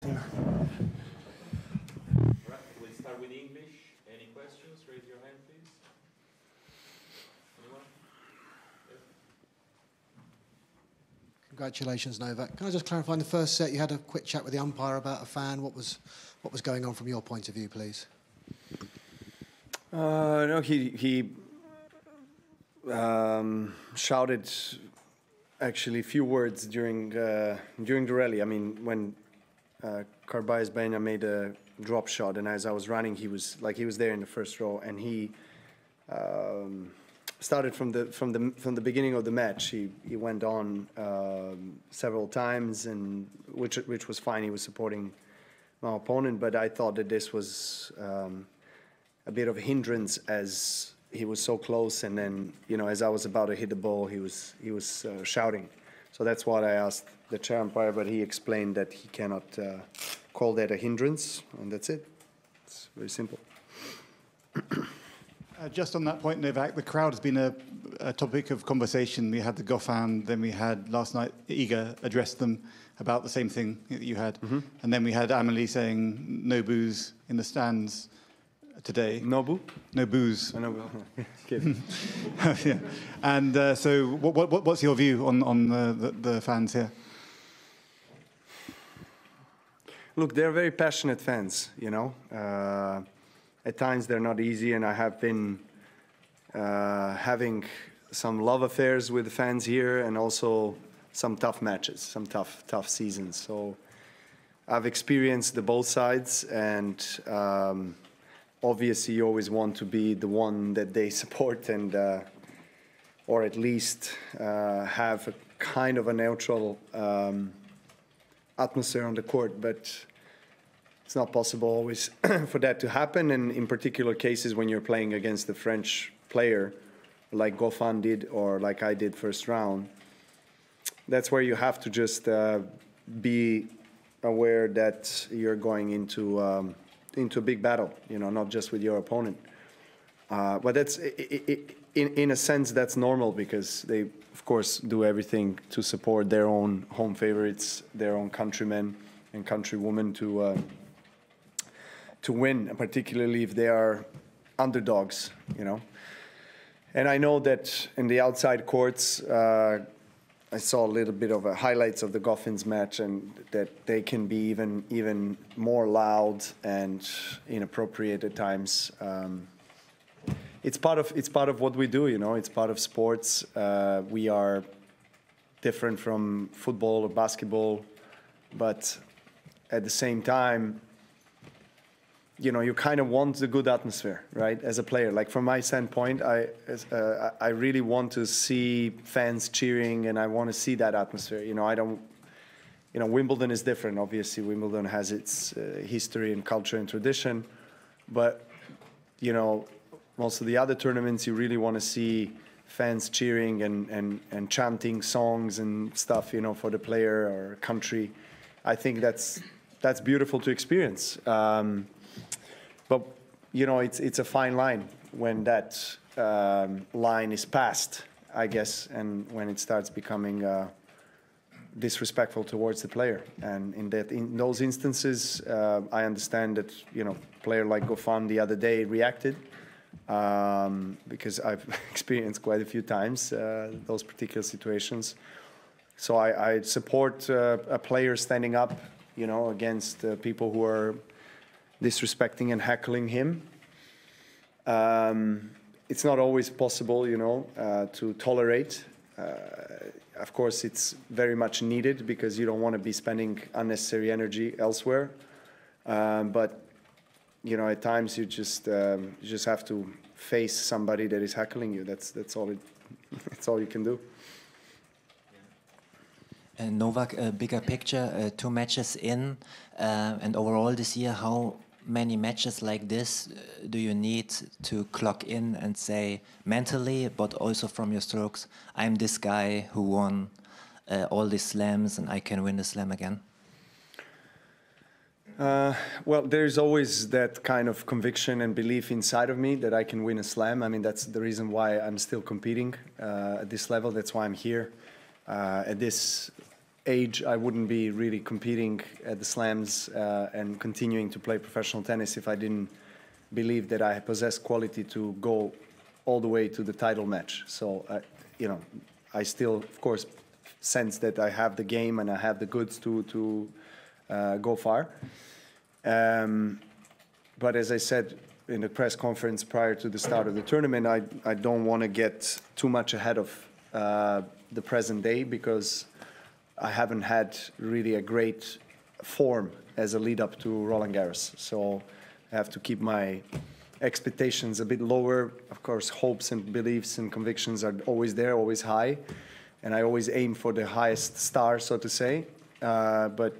Yeah. Right, we'll start with English. Any questions? Raise your hand, please. Anyone? Yes. Congratulations, Novak. Can I just clarify, in the first set you had a quick chat with the umpire about a fan. What was going on from your point of view, please? No, he shouted actually a few words during the rally. I mean, when Carballés Baena made a drop shot, and as I was running, he was there in the first row, and he started from the beginning of the match. He went on several times, and which was fine. He was supporting my opponent, but I thought that this was a bit of a hindrance as he was so close, and then as I was about to hit the ball, he was shouting. So that's what I asked the chair umpire, but he explained that he cannot call that a hindrance, and that's it. It's very simple. Just on that point, Novak, the crowd has been a topic of conversation. We had the Goffin, then we had last night Iga address them about the same thing that you had. Mm-hmm. And then we had Amelie saying no booze in the stands today. No boo? No booze. No boo. Yeah. And so what's your view on the fans here? Look, they're very passionate fans, At times they're not easy, and I have been having some love affairs with the fans here, and also some tough matches, some tough seasons. So I've experienced the both sides, and obviously you always want to be the one that they support, and or at least have a kind of a neutral atmosphere on the court, but it's not possible always for that to happen, and in particular cases when you're playing against a French player like Goffin did, or like I did first round, that's where you have to just be aware that you're going into a big battle, not just with your opponent. But that's, in a sense, that's normal, because they, of course, do everything to support their own home favorites, their own countrymen and countrywomen to win, particularly if they are underdogs, And I know that in the outside courts, I saw a little bit of highlights of the Goffin's match, and that they can be even more loud and inappropriate at times. It's part of what we do, It's part of sports. We are different from football or basketball, but at the same time, you kind of want the good atmosphere, right? As a player, like from my standpoint, I really want to see fans cheering, and I want to see that atmosphere. I don't. Wimbledon is different. Obviously, Wimbledon has its history and culture and tradition, but most of the other tournaments, you really want to see fans cheering and chanting songs and stuff, for the player or country. I think that's beautiful to experience. But it's a fine line when that line is passed, I guess, and when it starts becoming disrespectful towards the player. And in those instances, I understand that player like Goffin the other day reacted, because I've experienced quite a few times those particular situations. So I support a player standing up, against people who are disrespecting and heckling him. It's not always possible, to tolerate. Of course, it's very much needed, because you don't want to be spending unnecessary energy elsewhere. But at times you just have to face somebody that is heckling you. That's all you can do. Novak, a bigger picture, 2 matches in, and overall this year, how many matches like this do you need to clock in and say mentally, but also from your strokes, I'm this guy who won all these slams and I can win the slam again? Well, there's always that kind of conviction and belief inside of me that I can win a slam. I mean, that's the reason why I'm still competing at this level. That's why I'm here at this age, I wouldn't be really competing at the slams and continuing to play professional tennis if I didn't believe that I possessed quality to go all the way to the title match. So, you know, I still, of course, sense that I have the game and I have the goods to go far. But as I said in the press conference prior to the start of the tournament, I don't want to get too much ahead of the present day, because I haven't had really a great form as a lead up to Roland Garros. So I have to keep my expectations a bit lower. Of course, hopes and beliefs and convictions are always there, always high. And I always aim for the highest star, so to say. But,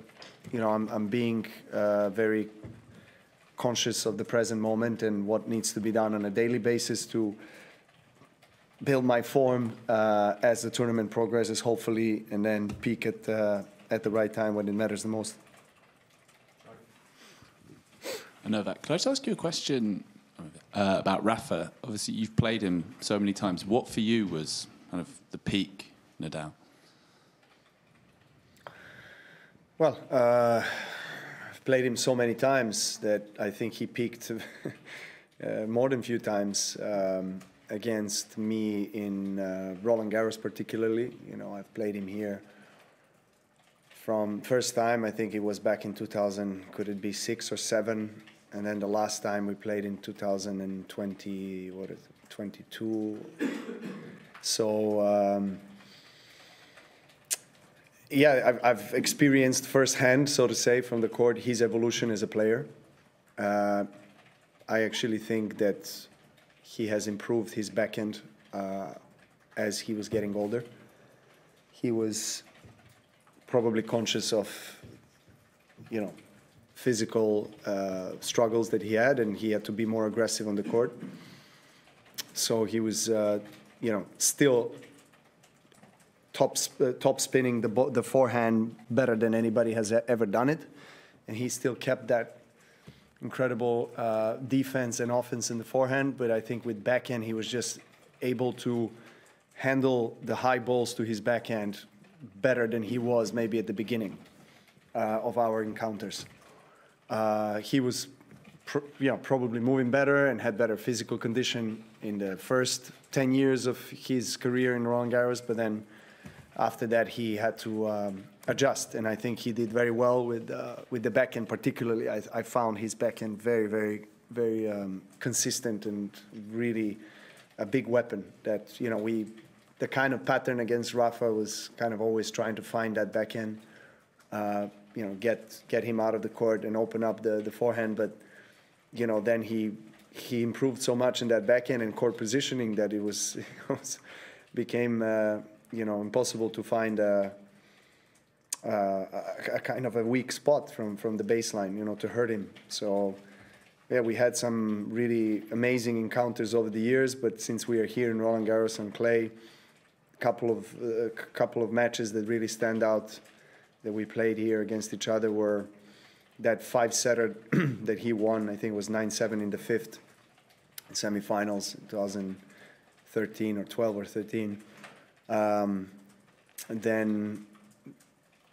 you know, I'm being very conscious of the present moment and what needs to be done on a daily basis to build my form as the tournament progresses, hopefully, and then peak at the right time when it matters the most. Novak, could I just ask you a question about Rafa? Obviously, you've played him so many times. What for you was kind of the peak Nadal? Well, I've played him so many times that I think he peaked more than a few times against me in Roland Garros particularly. You know, I've played him here from first time, I think it was back in 2000, could it be 6 or 7? And then the last time we played in 2020, what is it, 22. So, yeah, I've experienced firsthand, so to say, from the court, his evolution as a player. I actually think that he has improved his backhand as he was getting older. He was probably conscious of, you know, physical struggles that he had, and he had to be more aggressive on the court. So he was, you know, still top spinning the forehand better than anybody has ever done it, and he still kept that incredible defense and offense in the forehand. But I think with backhand, he was just able to handle the high balls to his backhand better than he was maybe at the beginning of our encounters. He was, you know, probably moving better and had better physical condition in the first 10 years of his career in Roland Garros, but then after that he had to adjust, and I think he did very well with the backhand particularly. I found his backhand very, very, very consistent and really a big weapon that, you know, the kind of pattern against Rafa was kind of always trying to find that backhand, you know, get him out of the court and open up the forehand. But, you know, then he improved so much in that backhand and court positioning that it became, you know, impossible to find a kind of a weak spot from the baseline, you know, to hurt him. So, yeah, we had some really amazing encounters over the years, but since we are here in Roland Garros on clay, a couple of matches that really stand out that we played here against each other were that 5-setter that he won. I think it was 9-7 in the fifth semifinals in 2013 or 12 or 13. And then,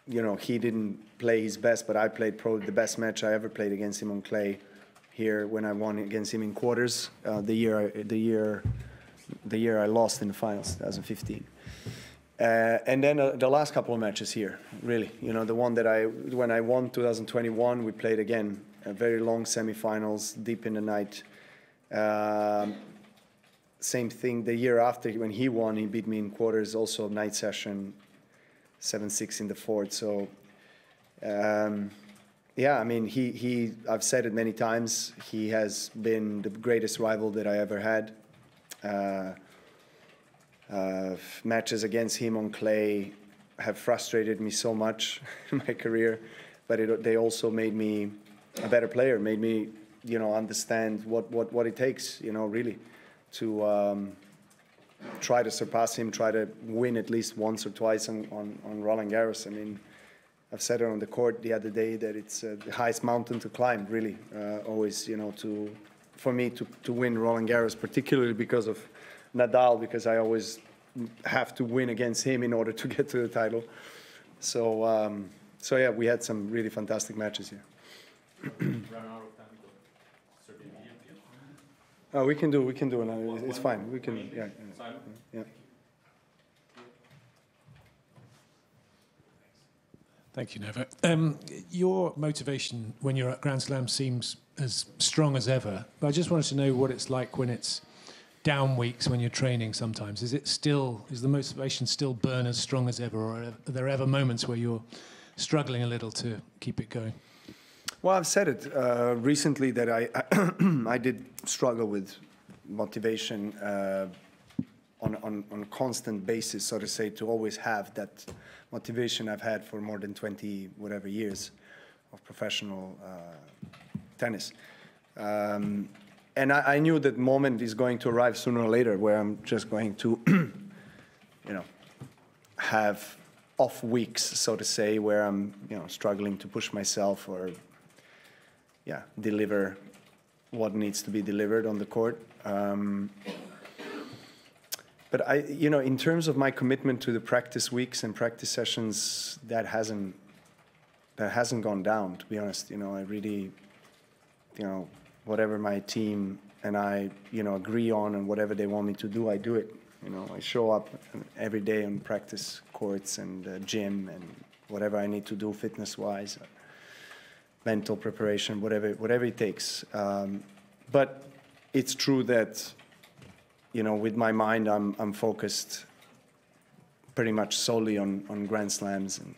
you know, he didn't play his best, but I played probably the best match I ever played against him on clay here when I won against him in quarters. The year I lost in the finals, 2015. And then the last couple of matches here, really, you know, the one that when I won 2021, we played again a very long semifinals, deep in the night. Same thing the year after when he won, he beat me in quarters, also night session, 7-6 in the fourth. So, yeah, I mean, I've said it many times, he has been the greatest rival that I ever had. Matches against him on clay have frustrated me so much in my career, but they also made me a better player, made me, you know, understand what it takes, you know, really, to try to surpass him, try to win at least once or twice on Roland Garros. I mean, I've said it on the court the other day that it's the highest mountain to climb, really, always, you know, for me to win Roland Garros, particularly because of Nadal, because I always have to win against him in order to get to the title. So yeah, we had some really fantastic matches here. Oh, we can do another. It's fine. We can. Yeah. Thank you, Novak. Your motivation when you're at Grand Slam seems as strong as ever. But I just wanted to know what it's like when it's down weeks when you're training sometimes. Is the motivation still burn as strong as ever, or are there ever moments where you're struggling a little to keep it going? Well, I've said it recently that I did struggle with motivation on a constant basis, so to say, to always have that motivation I've had for more than 20 whatever years of professional tennis. And I knew that moment is going to arrive sooner or later where I'm just going to, have off weeks, so to say, where I'm, struggling to push myself or, deliver what needs to be delivered on the court. But in terms of my commitment to the practice weeks and practice sessions, that hasn't gone down, to be honest. I really, whatever my team and I, agree on and whatever they want me to do, I do it. I show up every day on practice courts and gym and whatever I need to do fitness-wise, mental preparation, whatever it takes. But it's true that, with my mind, I'm focused pretty much solely on Grand Slams and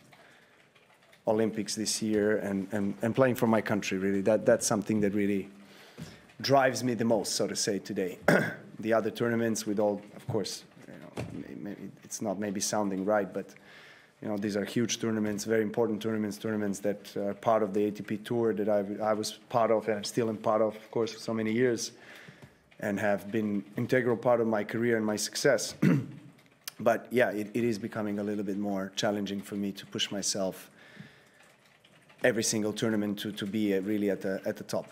Olympics this year and playing for my country, really. That's something that really drives me the most, so to say, today. The other tournaments with all, of course, maybe it's not maybe sounding right, but these are huge tournaments, very important tournaments that are part of the ATP Tour that I was part of and I'm still in part of course, for so many years, and have been integral part of my career and my success. But yeah, it is becoming a little bit more challenging for me to push myself every single tournament to be really at the top.